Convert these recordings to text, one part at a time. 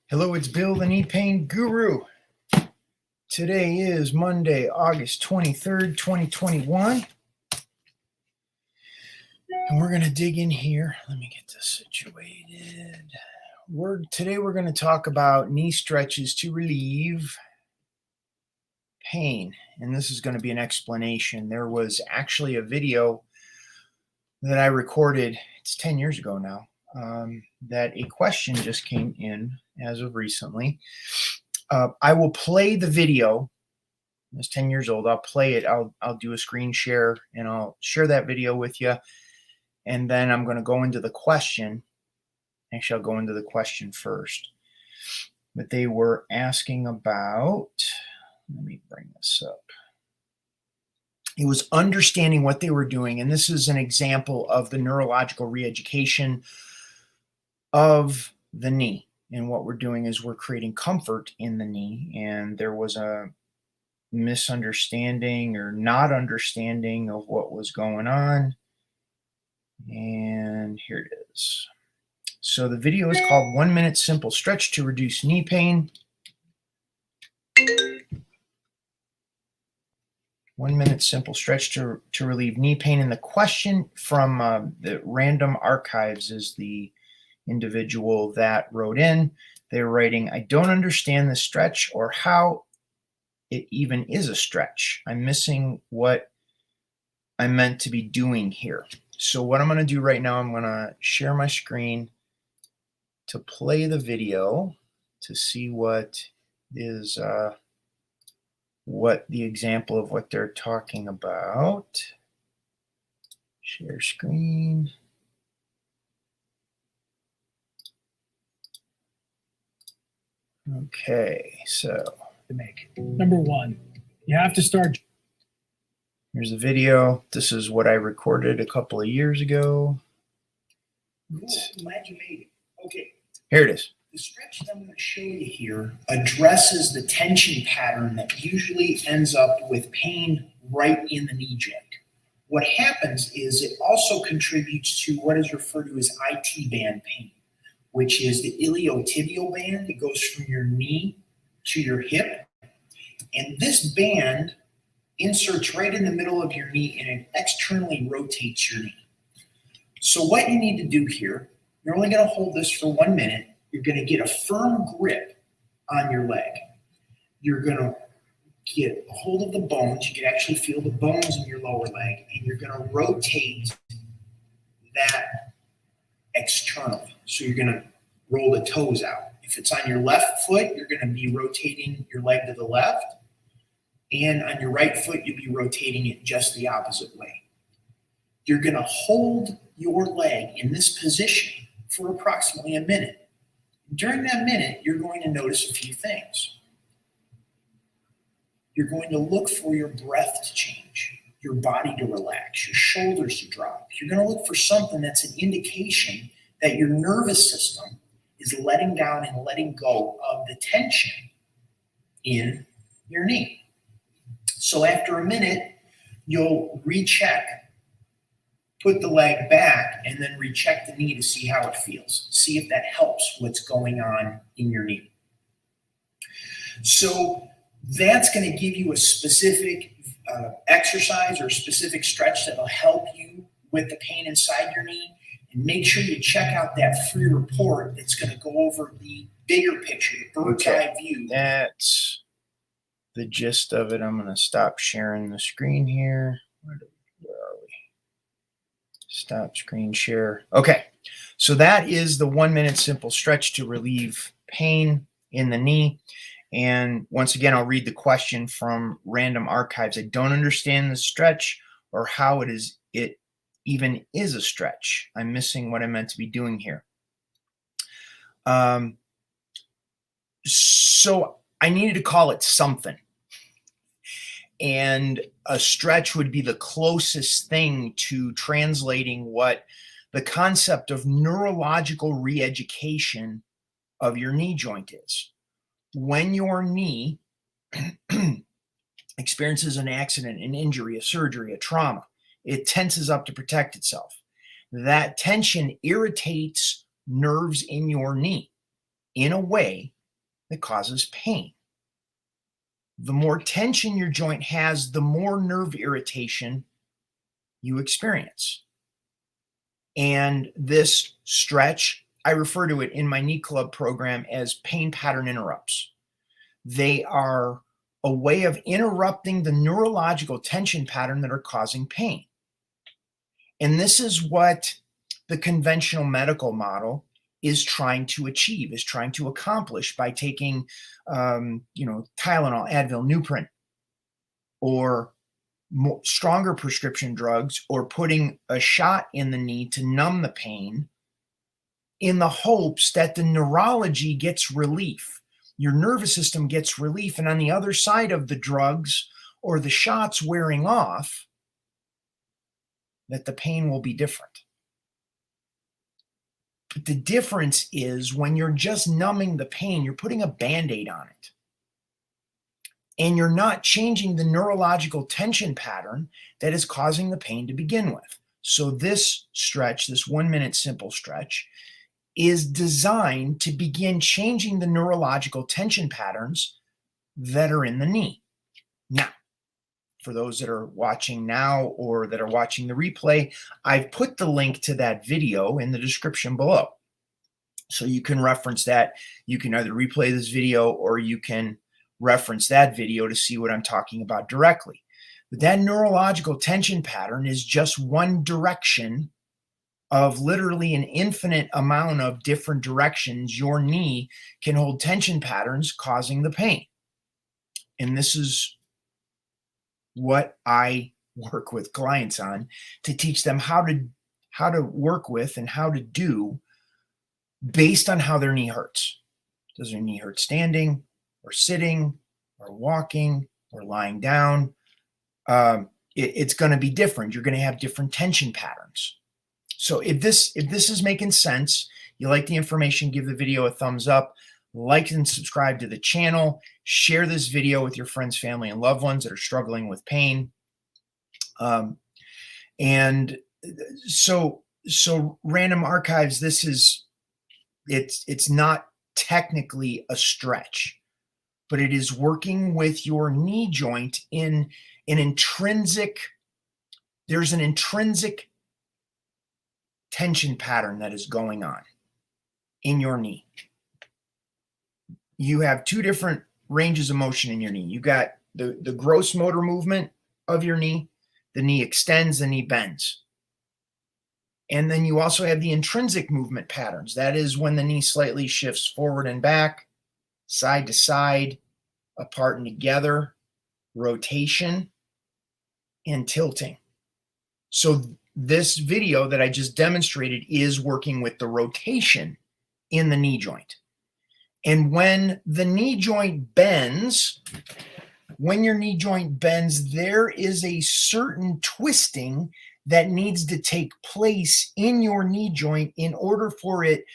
Hello, it's Bill, the Knee Pain Guru. Today is Monday, August 23rd, 2021. And we're going to dig in here. Let me get this situated. Today we're going to talk about knee stretches to relieve pain. And this is going to be an explanation. There was actually a video that I recorded, it's 10 years ago now, that a question just came in as of recently. I will play the video. It's 10 years old. I'll play it. I'll do a screen share and I'll share that video with you. And then I'm going to go into the question. Actually, I'll go into the question first. But they were asking about, let me bring this up. It was understanding what they were doing. And this is an example of the neurological re-education of the knee. And what we're doing is we're creating comfort in the knee. And there was a misunderstanding or not understanding of what was going on. And here it is. So the video is called 1 Minute Simple Stretch to Reduce Knee Pain. 1 minute simple stretch to relieve knee pain. And the question from the Random Archives is the individual that wrote in. They're writing, I don't understand the stretch or how it even is a stretch. I'm missing what I'm meant to be doing here. So what I'm going to do right now, I'm going to share my screen to play the video to see what is what the example of what they're talking about. Share screen. Okay, so to make. Number one, you have to start. Here's the video. This is what I recorded a couple of years ago. Cool. Glad you made it. Okay. Here it is. The stretch that I'm going to show you here addresses the tension pattern that usually ends up with pain right in the knee joint. What happens is it also contributes to what is referred to as IT band pain, which is the iliotibial band. It goes from your knee to your hip. And this band inserts right in the middle of your knee and it externally rotates your knee. So what you need to do here, you're only going to hold this for 1 minute. You're going to get a firm grip on your leg. You're going to get a hold of the bones. You can actually feel the bones in your lower leg, and you're going to rotate that externally. So you're going to roll the toes out. If it's on your left foot, you're going to be rotating your leg to the left. And on your right foot, you'll be rotating it just the opposite way. You're going to hold your leg in this position for approximately a minute. During that minute, you're going to notice a few things. You're going to look for your breath to change, your body to relax, your shoulders to drop. You're going to look for something that's an indication that your nervous system is letting down and letting go of the tension in your knee. So after a minute, you'll recheck. Put the leg back and then recheck the knee to see how it feels. See if that helps what's going on in your knee. So that's going to give you a specific exercise or a specific stretch that will help you with the pain inside your knee. And make sure you check out that free report that's going to go over the bigger picture, the bird's eye view. That's the gist of it. I'm going to stop sharing the screen here. Where are we? Stop screen share. Okay, so that is the 1 minute simple stretch to relieve pain in the knee. And once again, I'll read the question from Random Archives. I don't understand the stretch or how it even is a stretch. I'm missing what I'm meant to be doing here. So I needed to call it something. And a stretch would be the closest thing to translating what the concept of neurological re-education of your knee joint is. When your knee experiences an accident, an injury, a surgery, a trauma, it tenses up to protect itself. That tension irritates nerves in your knee in a way that causes pain. The more tension your joint has, the more nerve irritation you experience. And this stretch, I refer to it in my KneeClub program as pain pattern interrupts. They are a way of interrupting the neurological tension pattern that are causing pain. And this is what the conventional medical model is trying to achieve, is trying to accomplish by taking, Tylenol, Advil, Nuprin, or stronger prescription drugs, or putting a shot in the knee to numb the pain in the hopes that the neurology gets relief. Your nervous system gets relief, and on the other side of the drugs or the shots wearing off, that the pain will be different. But the difference is when you're just numbing the pain, you're putting a Band-Aid on it. And you're not changing the neurological tension pattern that is causing the pain to begin with. So this stretch, this 1 minute simple stretch, is designed to begin changing the neurological tension patterns that are in the knee. Now, for those that are watching now or that are watching the replay, I've put the link to that video in the description below. So you can reference that. You can either replay this video or you can reference that video to see what I'm talking about directly. But that neurological tension pattern is just one direction of literally an infinite amount of different directions your knee can hold tension patterns causing the pain. And this is what I work with clients on, to teach them how to work with and how to do based on how their knee hurts. Does their knee hurt standing or sitting or walking or lying down? It's going to be different. You're going to have different tension patterns. So if this is making sense, you like the information, give the video a thumbs up, like and subscribe to the channel, share this video with your friends, family, and loved ones that are struggling with pain. And so Random Archives, it's not technically a stretch, but it is working with your knee joint in an intrinsic, there's an intrinsic tension pattern that is going on in your knee. You have two different ranges of motion in your knee. You got the gross motor movement of your knee. The knee extends, the knee bends. And then you also have the intrinsic movement patterns. That is when the knee slightly shifts forward and back, side to side, apart and together, rotation, and tilting. So this video that I just demonstrated is working with the rotation in the knee joint. And when the knee joint bends, when your knee joint bends, there is a certain twisting that needs to take place in your knee joint in order for it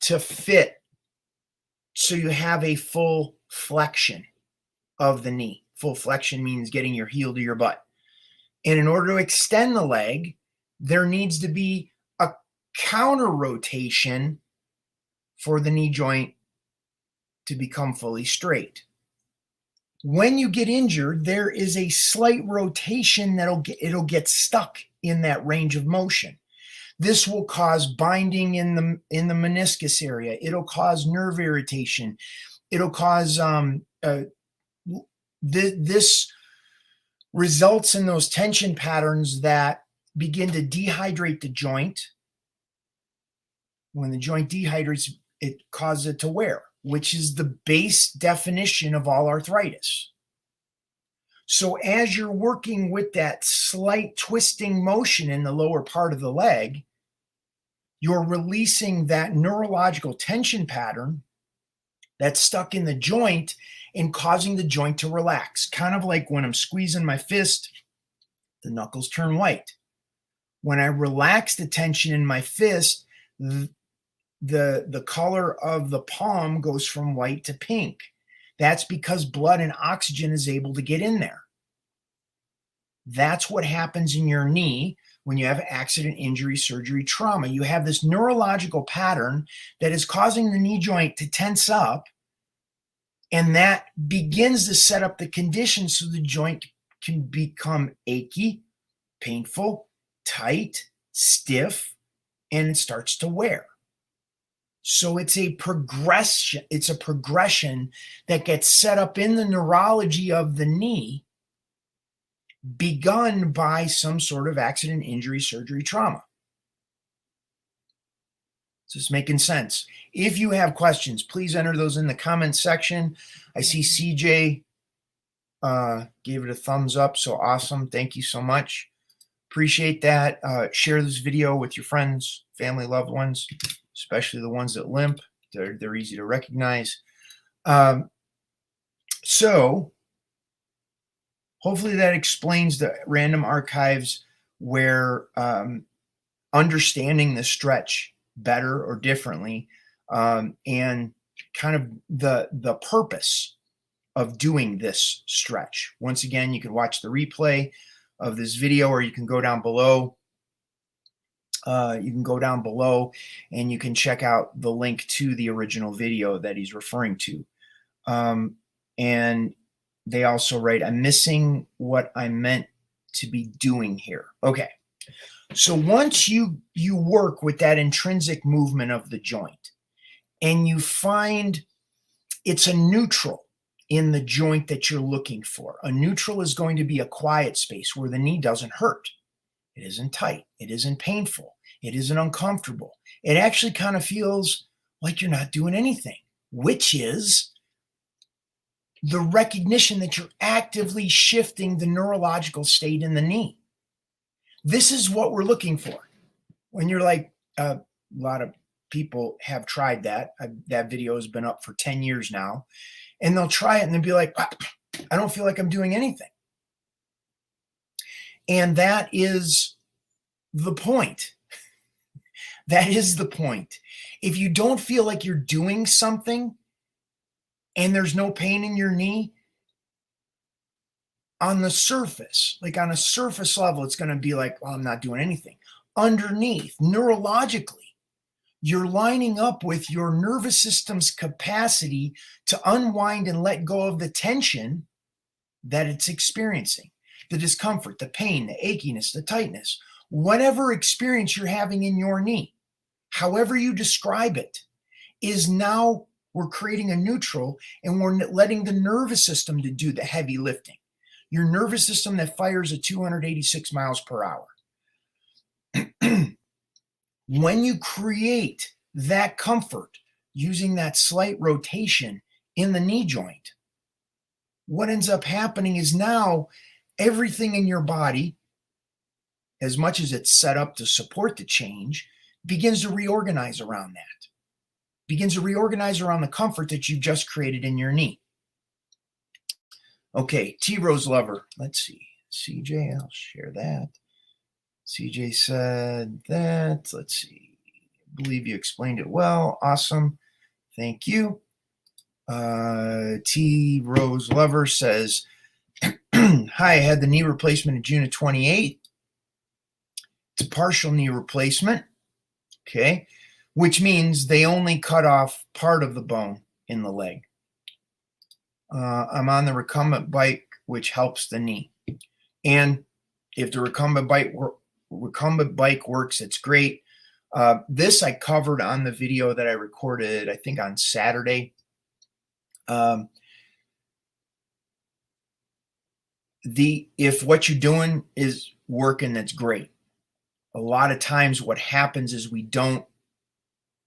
to fit. So you have a full flexion of the knee. Full flexion means getting your heel to your butt. And in order to extend the leg, there needs to be a counter rotation for the knee joint to become fully straight. When you get injured, there is a slight rotation it'll get stuck in that range of motion. This will cause binding in the meniscus area. It'll cause nerve irritation. It'll cause this results in those tension patterns that begin to dehydrate the joint. When the joint dehydrates, it causes it to wear, which is the base definition of all arthritis. So as you're working with that slight twisting motion in the lower part of the leg, you're releasing that neurological tension pattern that's stuck in the joint and causing the joint to relax. Kind of like when I'm squeezing my fist, the knuckles turn white. When I relax the tension in my fist, the color of the palm goes from white to pink. That's because blood and oxygen is able to get in there. That's what happens in your knee when you have accident, injury, surgery, trauma. You have this neurological pattern that is causing the knee joint to tense up And that begins to set up the conditions so the joint can become achy, painful, tight, stiff, and it starts to wear. So it's a progression that gets set up in the neurology of the knee, begun by some sort of accident, injury, surgery, trauma. Is this making sense? If you have questions, please enter those in the comments section. I see CJ gave it a thumbs up, so awesome. Thank you so much. Appreciate that. Share this video with your friends, family, loved ones, especially the ones that limp. They're easy to recognize. So hopefully that explains the random archives where understanding the stretch better or differently, and kind of the purpose of doing this stretch. Once again, you can watch the replay of this video, or you can go down below. And you can check out the link to the original video that he's referring to. And they also write, I'm missing what I meant to be doing here. Okay. So once you work with that intrinsic movement of the joint and you find it's a neutral in the joint that you're looking for, a neutral is going to be a quiet space where the knee doesn't hurt. It isn't tight. It isn't painful. It isn't uncomfortable. It actually kind of feels like you're not doing anything, which is the recognition that you're actively shifting the neurological state in the knee. This is what we're looking for. When you're like, a lot of people have tried that. That video has been up for 10 years now. And they'll try it and they'll be like, I don't feel like I'm doing anything. And that is the point. That is the point. If you don't feel like you're doing something and there's no pain in your knee, on the surface, like on a surface level, it's going to be like, well, I'm not doing anything. Underneath, neurologically, you're lining up with your nervous system's capacity to unwind and let go of the tension that it's experiencing, the discomfort, the pain, the achiness, the tightness, whatever experience you're having in your knee, however you describe it, is now we're creating a neutral and we're letting the nervous system to do the heavy lifting. Your nervous system that fires at 286 miles per hour. When you create that comfort using that slight rotation in the knee joint, what ends up happening is now everything in your body, as much as it's set up to support the change, begins to reorganize around that. Begins to reorganize around the comfort that you've just created in your knee. Okay, T Rose Lover. Let's see. CJ, I'll share that. CJ said that. Let's see. I believe you explained it well. Awesome. Thank you. T Rose Lover says, hi, I had the knee replacement in June of 28. It's a partial knee replacement. Okay. Which means they only cut off part of the bone in the leg. I'm on the recumbent bike, which helps the knee. And if the recumbent bike works, it's great. This I covered on the video that I recorded, I think on Saturday. If what you're doing is working, that's great. A lot of times what happens is we don't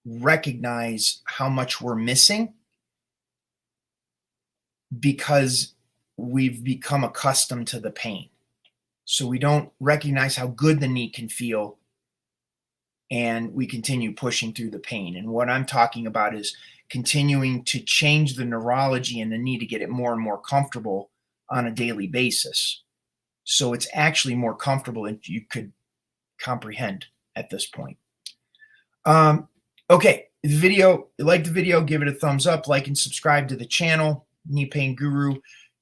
recognize how much we're missing because we've become accustomed to the pain. So we don't recognize how good the knee can feel, and we continue pushing through the pain. And what I'm talking about is continuing to change the neurology in the knee to get it more and more comfortable on a daily basis. So it's actually more comfortable than you could comprehend at this point. Okay, the video, like the video, give it a thumbs up, like and subscribe to the channel, Knee Pain Guru.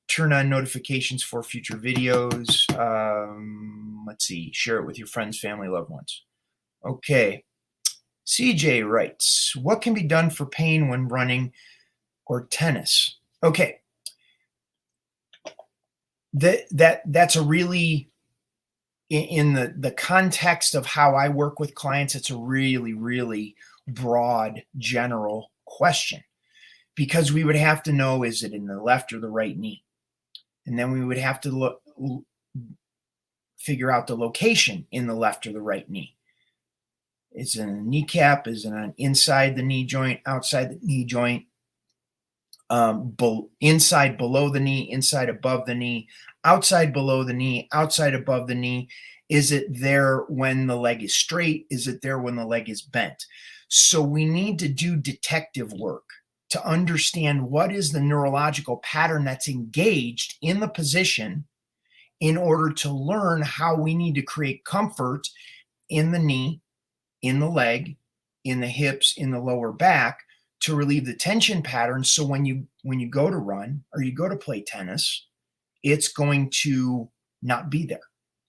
Turn on notifications for future videos. Let's see, share it with your friends, family, loved ones. Okay, CJ writes, what can be done for pain when running or tennis? Okay. That's a really, in the context of how I work with clients, it's a really, really broad, general question, because we would have to know, is it in the left or the right knee? And then we would have to figure out the location in the left or the right knee. Is it in the kneecap? Is it on inside the knee joint, outside the knee joint? Inside below the knee, inside above the knee, outside below the knee, outside above the knee. Is it there when the leg is straight? Is it there when the leg is bent? So we need to do detective work to understand what is the neurological pattern that's engaged in the position, in order to learn how we need to create comfort in the knee, in the leg, in the hips, in the lower back, to relieve the tension pattern. So when you go to run or you go to play tennis, it's going to not be there,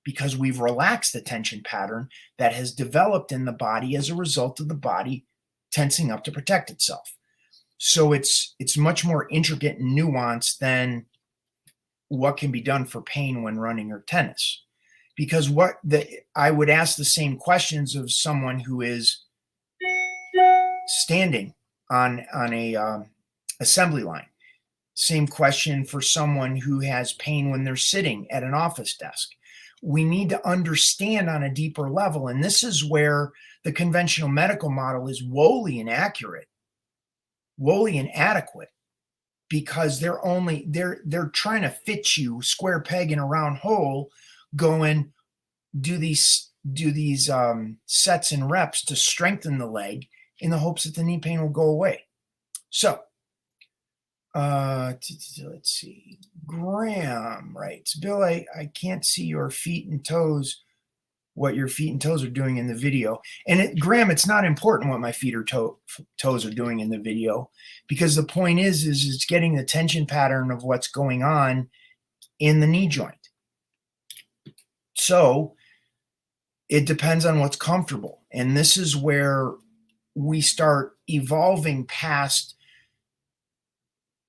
because we've relaxed the tension pattern that has developed in the body as a result of the body tensing up to protect itself. So it's much more intricate and nuanced than what can be done for pain when running or tennis. Because I would ask the same questions of someone who is standing on a assembly line. Same question for someone who has pain when they're sitting at an office desk. We need to understand on a deeper level, and this is where the conventional medical model is woefully inaccurate, woefully inadequate, because they're trying to fit you square peg in a round hole, going do these sets and reps to strengthen the leg in the hopes that the knee pain will go away. So let's see. Graham writes, Bill, I can't see your feet and toes, what your feet and toes are doing in the video. And Graham, it's not important what my feet or toes are doing in the video, because the point is it's getting the tension pattern of what's going on in the knee joint. So it depends on what's comfortable. And this is where we start evolving past.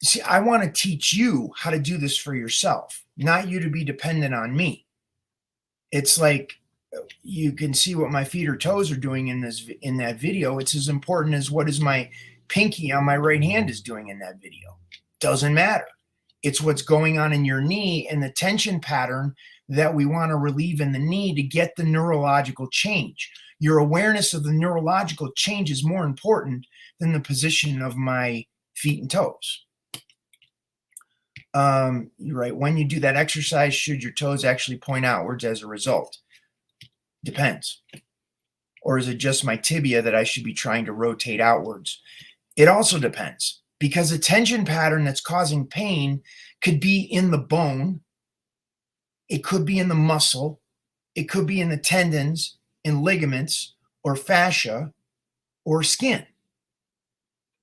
See, I want to teach you how to do this for yourself, not you to be dependent on me. It's like, you can see what my feet or toes are doing in that video. It's as important as what is my pinky on my right hand is doing in that video. Doesn't matter. It's what's going on in your knee and the tension pattern that we want to relieve in the knee to get the neurological change. Your awareness of the neurological change is more important than the position of my feet and toes. You're right. When you do that exercise, should your toes actually point outwards as a result? Depends. Or is it just my tibia that I should be trying to rotate outwards? It also depends, because a tension pattern that's causing pain could be in the bone, it could be in the muscle, it could be in the tendons and ligaments or fascia or skin.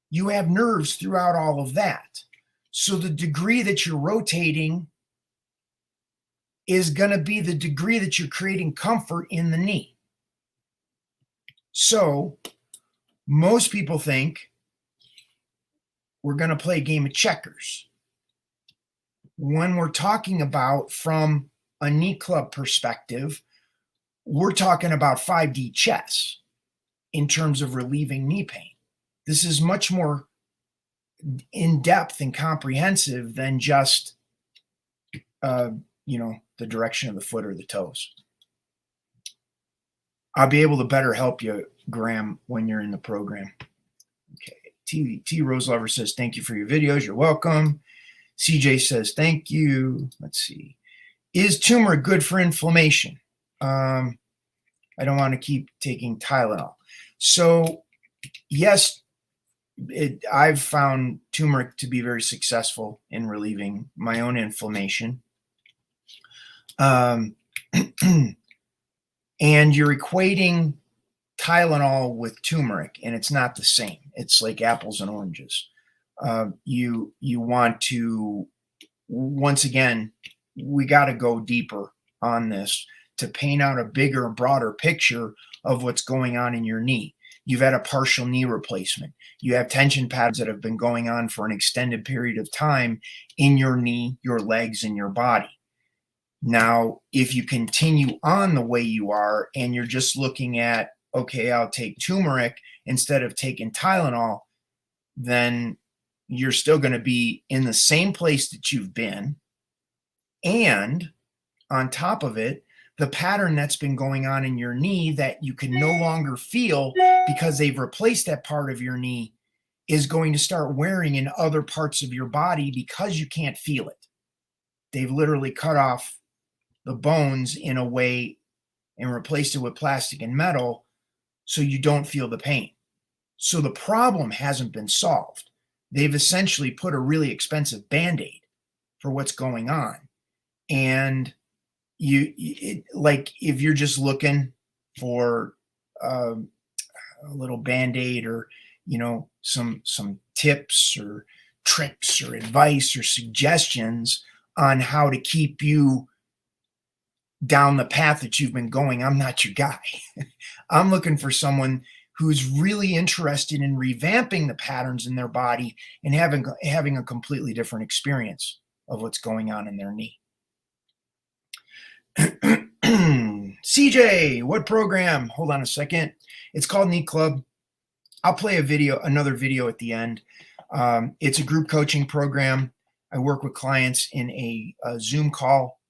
You have nerves throughout all of that. So the degree that you're rotating is going to be the degree that you're creating comfort in the knee. So most people think we're going to play a game of checkers. When we're talking about, from a KneeClub perspective, we're talking about 5D chess in terms of relieving knee pain. This is much more in-depth and comprehensive than just, the direction of the foot or the toes. I'll be able to better help you, Graham, when you're in the program. Okay. T Rose Lover says, thank you for your videos. You're welcome. CJ says, thank you. Let's see. Is turmeric good for inflammation? I don't want to keep taking Tylenol. So yes, I've found turmeric to be very successful in relieving my own inflammation. And you're equating Tylenol with turmeric, and it's not the same. It's like apples and oranges. You want to, once again, we got to go deeper on this to paint out a bigger, broader picture of what's going on in your knee. You've had a partial knee replacement. You have tension patterns that have been going on for an extended period of time in your knee, your legs, and your body. Now, if you continue on the way you are and you're just looking at, okay, I'll take turmeric instead of taking Tylenol, then you're still going to be in the same place that you've been. And on top of it, the pattern that's been going on in your knee that you can no longer feel because they've replaced that part of your knee is going to start wearing in other parts of your body because you can't feel it. They've literally cut off the bones in a way and replaced it with plastic and metal so you don't feel the pain. So the problem hasn't been solved. They've essentially put a really expensive Band-Aid for what's going on. And like if you're just looking for a little Band-Aid or, you know, some tips or tricks or advice or suggestions on how to keep you down the path that you've been going, I'm not your guy. I'm looking for someone who's really interested in revamping the patterns in their body and having a completely different experience of what's going on in their knee. CJ, what program? Hold on a second. It's called KneeClub. I'll play another video at the end. It's a group coaching program. I work with clients in a Zoom call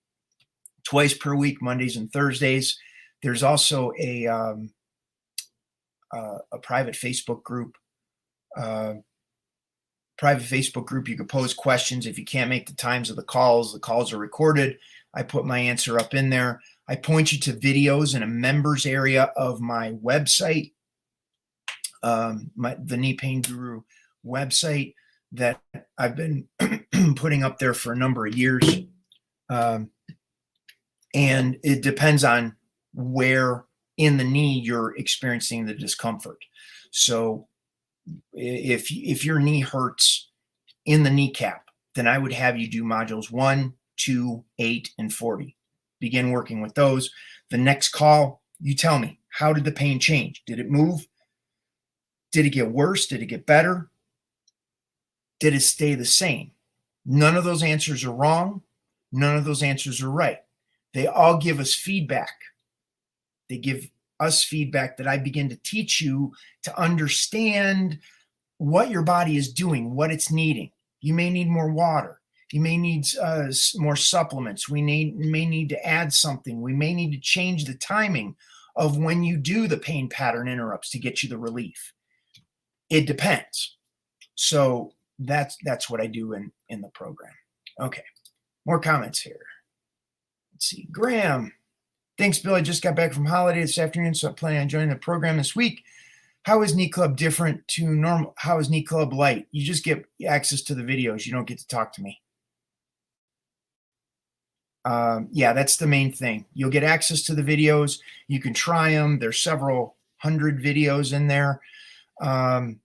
twice per week, Mondays and Thursdays. There's also a private Facebook group. You can pose questions. If you can't make the times of the calls are recorded. I put my answer up in there. I point you to videos in a members area of my website, the Knee Pain Guru website that I've been putting up there for a number of years. And it depends on where in the knee you're experiencing the discomfort. So if your knee hurts in the kneecap, then I would have you do modules 1, 2, 8, and 40. Begin working with those. The next call, you tell me, how did the pain change? Did it move? Did it get worse? Did it get better? Did it stay the same? None of those answers are wrong. None of those answers are right. They all give us feedback. They give us feedback that I begin to teach you to understand what your body is doing, what it's needing. You may need more water. You may need more supplements. We may need to add something. We may need to change the timing of when you do the pain pattern interrupts to get you the relief. It depends. So that's what I do in the program. Okay, more comments here. Let's see. Graham. Thanks, Bill. I just got back from holiday this afternoon, so I'm planning on joining the program this week. How is KneeClub different to normal? How is KneeClub light? You just get access to the videos. You don't get to talk to me. Yeah, that's the main thing. You'll get access to the videos. You can try them. There's several hundred videos in there. The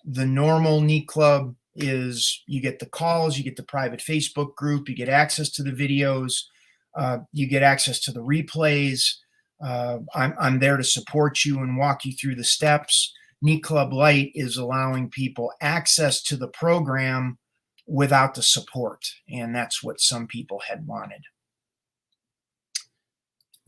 normal KneeClub is you get the calls, you get the private Facebook group, you get access to the videos. You get access to the replays. I'm there to support you and walk you through the steps. KneeClub Lite is allowing people access to the program without the support, and that's what some people had wanted.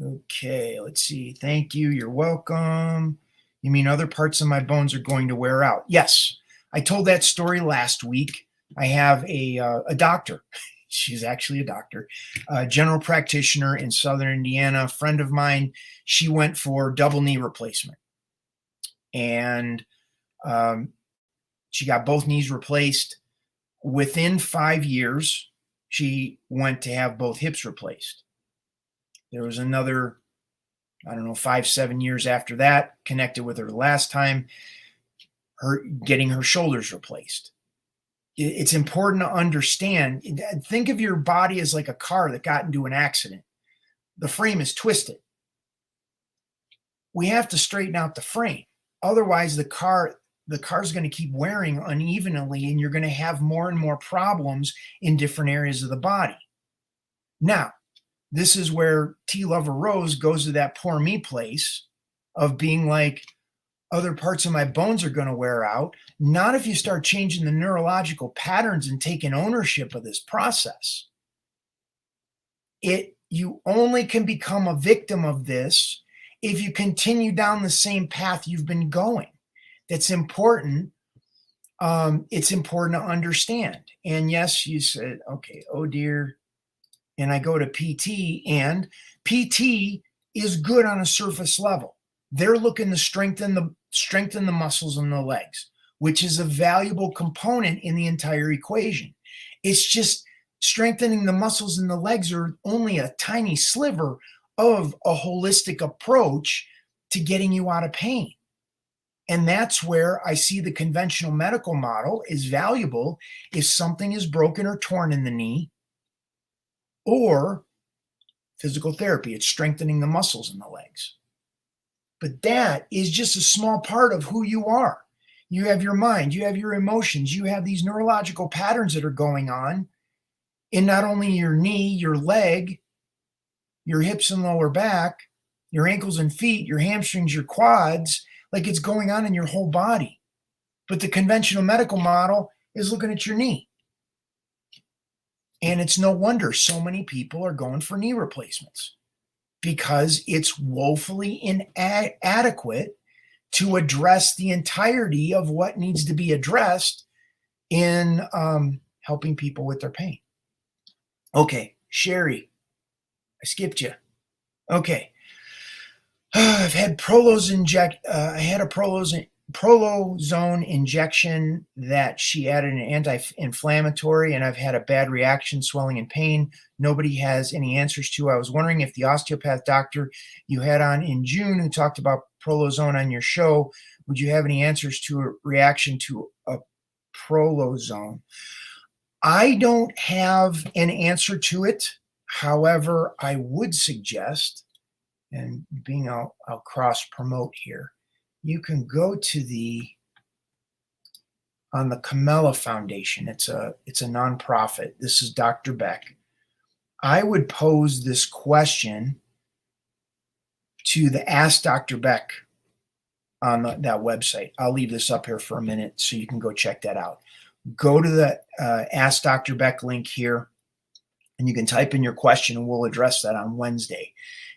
Okay, let's see. Thank you. You're welcome. You mean other parts of my bones are going to wear out? Yes. I told that story last week. I have a doctor. She's actually a doctor, a general practitioner in Southern Indiana, a friend of mine. She went for double knee replacement. And she got both knees replaced. Within 5 years, she went to have both hips replaced. There was another, 5-7 years after that, connected with her last time, getting her shoulders replaced. It's important to understand. Think of your body as like a car that got into an accident. The frame is twisted. We have to straighten out the frame. Otherwise, the car's going to keep wearing unevenly, and you're going to have more and more problems in different areas of the body. Now, this is where T. Lover Rose goes to that poor me place of being like, other parts of my bones are going to wear out. Not if you start changing the neurological patterns and taking ownership of this process. You only can become a victim of this if you continue down the same path you've been going. That's important. It's important to understand. And yes, you said, okay, oh dear. And I go to PT, and PT is good on a surface level. They're looking to strengthen the muscles in the legs, which is a valuable component in the entire equation. It's just strengthening the muscles in the legs are only a tiny sliver of a holistic approach to getting you out of pain. And that's where I see the conventional medical model is valuable if something is broken or torn in the knee, or physical therapy. It's strengthening the muscles in the legs. But that is just a small part of who you are. You have your mind, you have your emotions, you have these neurological patterns that are going on in not only your knee, your leg, your hips and lower back, your ankles and feet, your hamstrings, your quads, like it's going on in your whole body. But the conventional medical model is looking at your knee. And it's no wonder so many people are going for knee replacements, because it's woefully inadequate to address the entirety of what needs to be addressed in helping people with their pain. Okay, Sherry, I skipped you. Okay. I've had I had a Prolozone injection that she added an anti-inflammatory, and I've had a bad reaction, swelling and pain. Nobody has any answers to. I was wondering if the osteopath doctor you had on in June who talked about Prolozone on your show, would you have any answers to a reaction to a Prolozone? I don't have an answer to it. However, I would suggest, and I'll cross promote here, you can go to on the Camella Foundation. It's a nonprofit. This is Dr. Beck. I would pose this question to the Ask Dr. Beck on that website. I'll leave this up here for a minute so you can go check that out. Go to the Ask Dr. Beck link here, and you can type in your question, and we'll address that on Wednesday.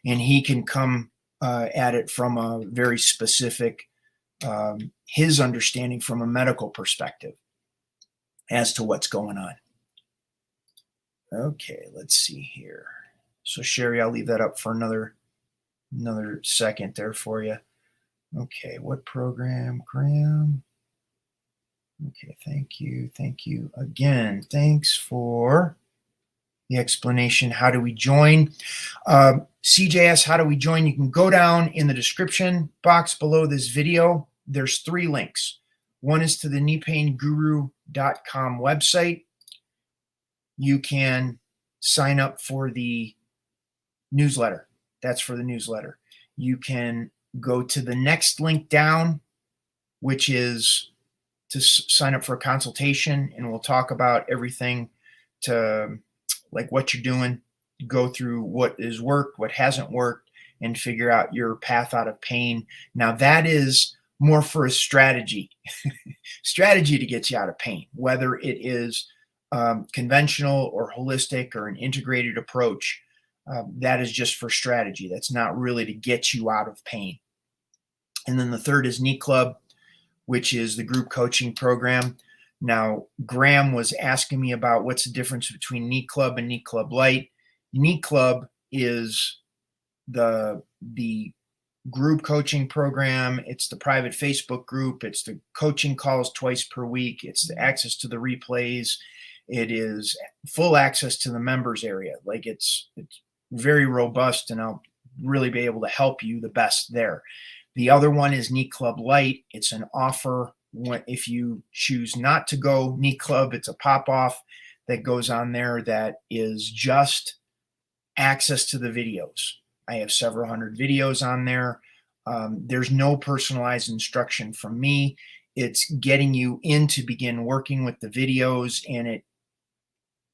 And he can come at it from a very specific, his understanding from a medical perspective as to what's going on. Okay, let's see here. So Sherry, I'll leave that up for another second there for you. Okay, what program, Graham? Okay, thank you again. Thanks for the explanation. How do we join? CJS, how do we join? You can go down in the description box below this video. There's 3 links. One is to the kneepainguru.com website. You can sign up for the newsletter. That's for the newsletter. You can go to the next link down, which is to sign up for a consultation, and we'll talk about everything to like what you're doing, go through what has worked, what hasn't worked, and figure out your path out of pain. Now that is more for a strategy to get you out of pain, whether it is conventional or holistic or an integrated approach. That is just for strategy. That's not really to get you out of pain. And then the third is KneeClub, which is the group coaching program. Now, Graham was asking me about what's the difference between KneeClub and KneeClub Lite. KneeClub is the group coaching program. It's the private Facebook group. It's the coaching calls twice per week. It's the access to the replays. It is full access to the members area. Like it's very robust, and I'll really be able to help you the best there. The other one is KneeClub Lite. It's an offer. If you choose not to go KneeClub, it's a pop-off that goes on there that is just access to the videos. I have several hundred videos on there. There's no personalized instruction from me. It's getting you in to begin working with the videos, and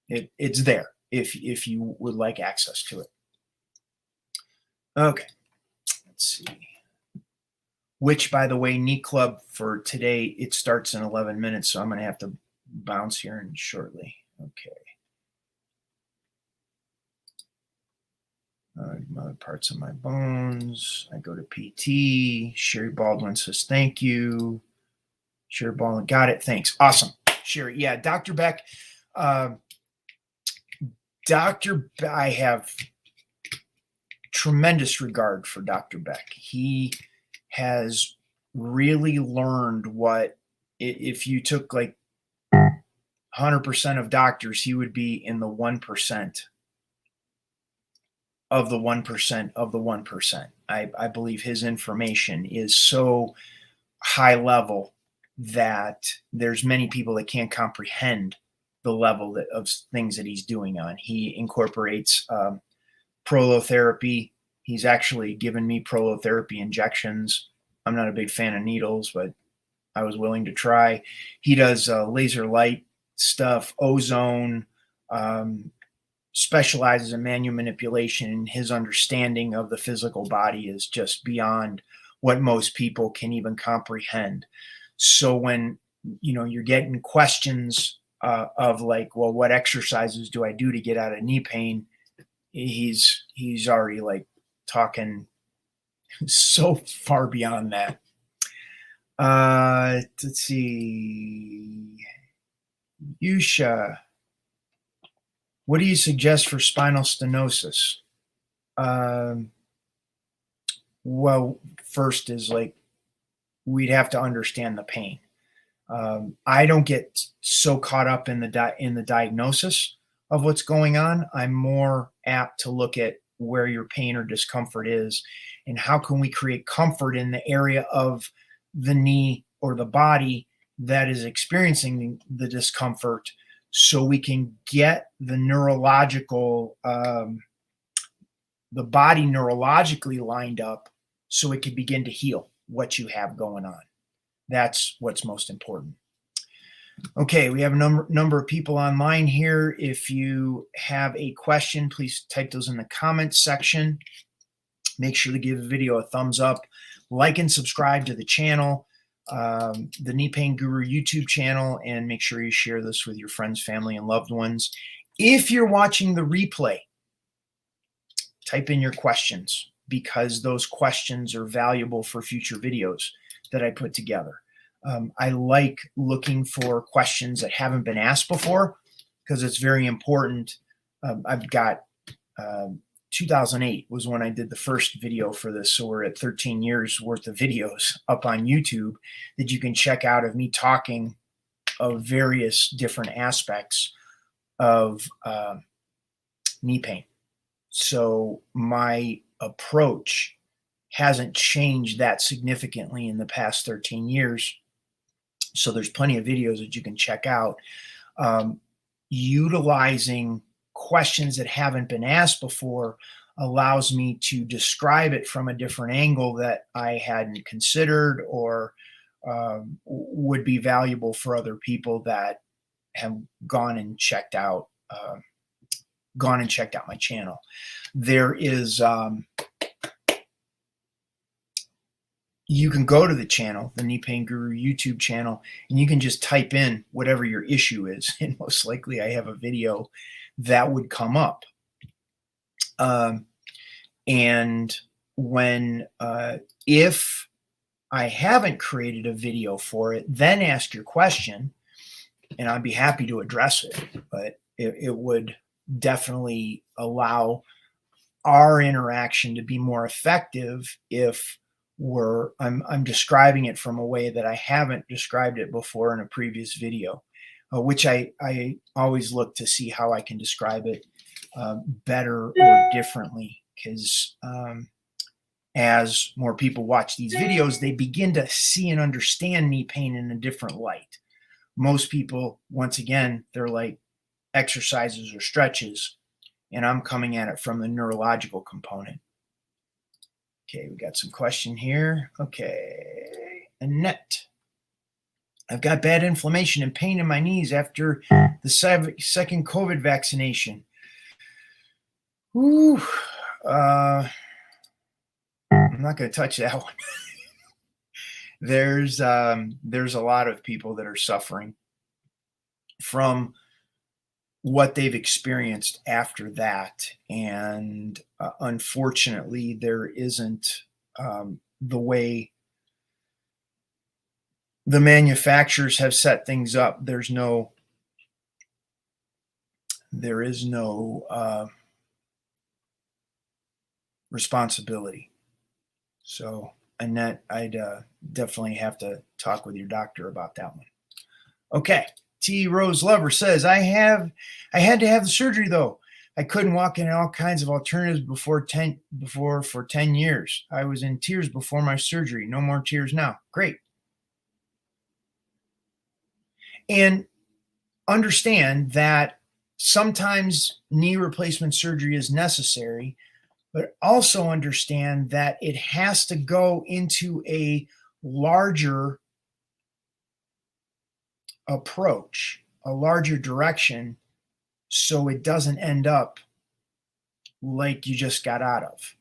it's there if you would like access to it. Okay, let's see. which, by the way, KneeClub for today, it starts in 11 minutes, so I'm going to have to bounce here in shortly. Okay. Other parts of my bones. I go to PT. Sherry Baldwin says, thank you. Sherry Baldwin, got it. Thanks. Awesome. Sherry. Yeah, Dr. Beck. I have tremendous regard for Dr. Beck. He has really learned what, if you took like 100% of doctors, he would be in the 1% of the 1% of the 1%. I believe his information is so high level that there's many people that can't comprehend the level of things that he's doing on. He incorporates prolotherapy. He's actually given me prolotherapy injections. I'm not a big fan of needles, but I was willing to try. He does laser light stuff, ozone, specializes in manual manipulation. His understanding of the physical body is just beyond what most people can even comprehend. So when you're getting questions of like, well, what exercises do I do to get out of knee pain? He's already like talking so far beyond that. Let's see. Yusha, what do you suggest for spinal stenosis? Well, first is like, we'd have to understand the pain. I don't get so caught up in the diagnosis of what's going on. I'm more apt to look at where your pain or discomfort is and how can we create comfort in the area of the knee or the body that is experiencing the discomfort, so we can get the neurological, the body neurologically lined up so it can begin to heal what you have going on. That's what's most important. Okay, we have a number of people online here. If you have a question, please type those in the comments section. Make sure to give the video a thumbs up, like and subscribe to the channel, the Knee Pain Guru YouTube channel, and make sure you share this with your friends, family, and loved ones. If you're watching the replay, type in your questions, because those questions are valuable for future videos that I put together. I like looking for questions that haven't been asked before, because it's very important. I've got 2008 was when I did the first video for this. So we're at 13 years worth of videos up on YouTube that you can check out of me talking of various different aspects of knee pain. So my approach hasn't changed that significantly in the past 13 years. So there's plenty of videos that you can check out, utilizing questions that haven't been asked before allows me to describe it from a different angle that I hadn't considered, or would be valuable for other people that have gone and checked out my channel. There is, you can go to the channel, the Knee Pain Guru YouTube channel, and you can just type in whatever your issue is, and most likely I have a video that would come up. And when, if I haven't created a video for it, then ask your question and I'd be happy to address it. But it would definitely allow our interaction to be more effective if I'm describing it from a way that I haven't described it before in a previous video, which I always look to see how I can describe it better or differently, because as more people watch these videos, they begin to see and understand knee pain in a different light. Most people, once again, they're like exercises or stretches, and I'm coming at it from the neurological component. Okay, we got some question here. Okay, Annette. I've got bad inflammation and pain in my knees after the second COVID vaccination. Ooh, I'm not going to touch that one. there's a lot of people that are suffering from what they've experienced after that. And unfortunately, there isn't the way the manufacturers have set things up. There is no responsibility. So, Annette, I'd definitely have to talk with your doctor about that one. Okay. T. Rose Lover says, I had to have the surgery though. I couldn't walk in all kinds of alternatives for 10 years. I was in tears before my surgery. No more tears now. Great. And understand that sometimes knee replacement surgery is necessary, but also understand that it has to go into a larger approach, a larger direction, so it doesn't end up like you just got out of.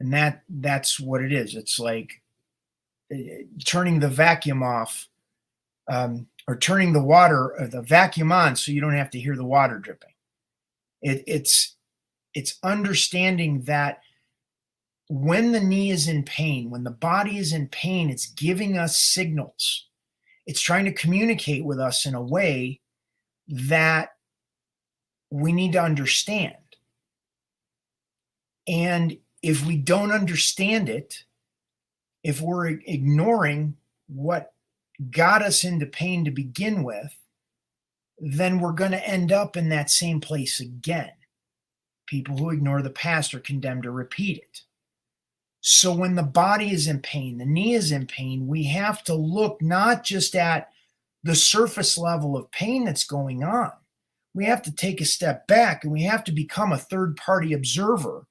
And that's what it is. It's like turning the vacuum off, or turning the vacuum on so you don't have to hear the water dripping. It's understanding that when the knee is in pain, when the body is in pain, it's giving us signals. It's trying to communicate with us in a way that we need to understand. And if we don't understand it, if we're ignoring what got us into pain to begin with, then we're going to end up in that same place again. People who ignore the past are condemned to repeat it. So when the body is in pain, the knee is in pain, we have to look not just at the surface level of pain that's going on. We have to take a step back and we have to become a third-party observer,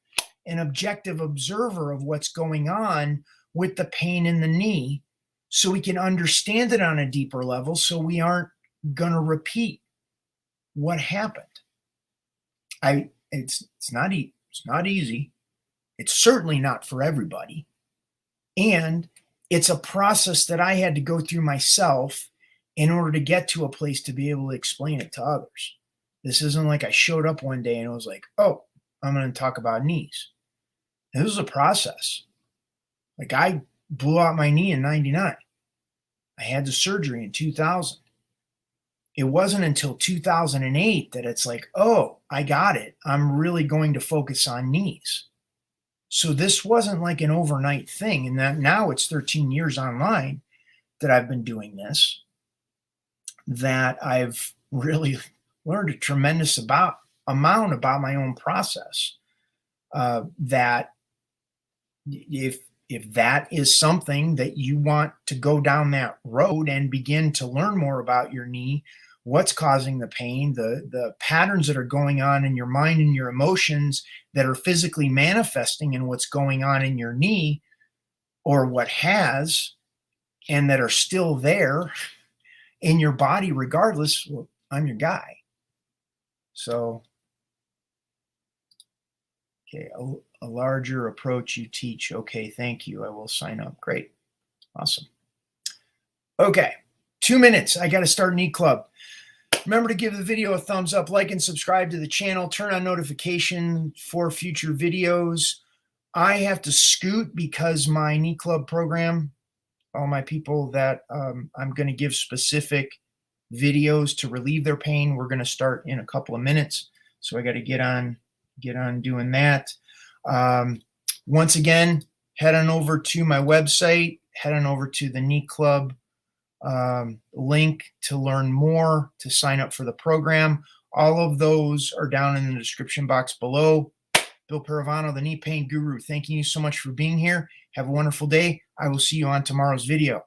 an objective observer of what's going on with the pain in the knee, so we can understand it on a deeper level, so we aren't going to repeat what happened. It's not easy. It's certainly not for everybody. And it's a process that I had to go through myself in order to get to a place to be able to explain it to others. This isn't like I showed up one day and I was like, oh, I'm going to talk about knees. And this was a process. Like, I blew out my knee in 99. I had the surgery in 2000. It wasn't until 2008 that it's like, oh, I got it. I'm really going to focus on knees. So this wasn't like an overnight thing. And that now it's 13 years online that I've been doing this, that I've really learned a tremendous amount about my own process. That if that is something that you want to go down that road and begin to learn more about your knee, what's causing the pain, the patterns that are going on in your mind and your emotions that are physically manifesting in what's going on in your knee, or what has, and that are still there in your body regardless, well, I'm your guy. So, okay, a larger approach you teach. Okay, thank you. I will sign up. Great. Awesome. Okay, 2 minutes. I got to start KneeClub. Remember to give the video a thumbs up, like and subscribe to the channel, turn on notification for future videos. I have to scoot because my KneeClub program, all my people that I'm going to give specific videos to relieve their pain, we're going to start in a couple of minutes. So I got to get on doing that. Once again, head on over to my website, head on over to the KneeClub link to learn more, to sign up for the program. All of those are down in the description box below. Bill Paravano, the Knee Pain Guru, thanking you so much for being here. Have a wonderful day. I will see you on tomorrow's video.